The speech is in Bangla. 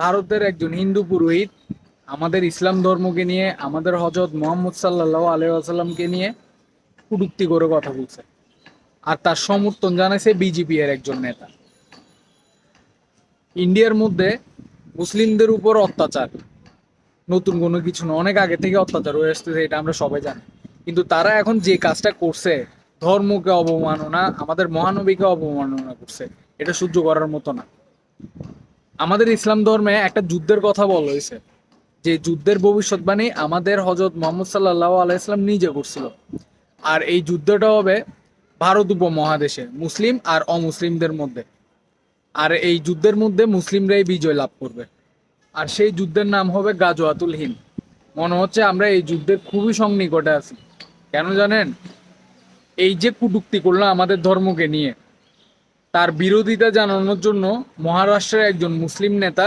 ভারতের একজন হিন্দু পুরোহিত আমাদের ইসলাম ধর্মকে নিয়ে, আমাদের হজরত মোহাম্মদ সাল্লাল্লাহু আলাইহি ওয়াসাল্লামকে নিয়ে কটূক্তি করে কথা বলছে। আর তার সমর্থন জানাইছে বিজেপি এর একজন নেতা। ইন্ডিয়ার মধ্যে মুসলিমদের উপর অত্যাচার নতুন কোনো কিছু না, অনেক আগে থেকে অত্যাচার হয়ে আসতেছে, এটা আমরা সবাই জানি। কিন্তু তারা এখন যে কাজটা করছে, ধর্মকে অবমাননা, আমাদের মহানবীকে অবমাননা করছে, এটা সহ্য করার মতো না। আমাদের ইসলাম ধর্মে একটা যুদ্ধের কথা বলা হয়েছে, যে যুদ্ধের ভবিষ্যৎবাণী আমাদের হজরত মোহাম্মদ সাল্লাল্লাহু আলাইহি ওয়াসাল্লাম নিজে করছিল। আর এই যুদ্ধটা হবে ভারত উপমহাদেশে মুসলিম আর অমুসলিমদের মধ্যে। আর এই যুদ্ধের মধ্যে মুসলিমরাই বিজয় লাভ করবে। আর সেই যুদ্ধের নাম হবে গাজওয়াতুল হিন্দ। মনে হচ্ছে আমরা এই যুদ্ধের খুবই সন্নিকটে আছি। কেন জানেন? এই যে কটূক্তি করলো আমাদের ধর্মকে নিয়ে, তার বিরোধিতা জানানোর জন্য মহারাষ্ট্রের একজন মুসলিম নেতা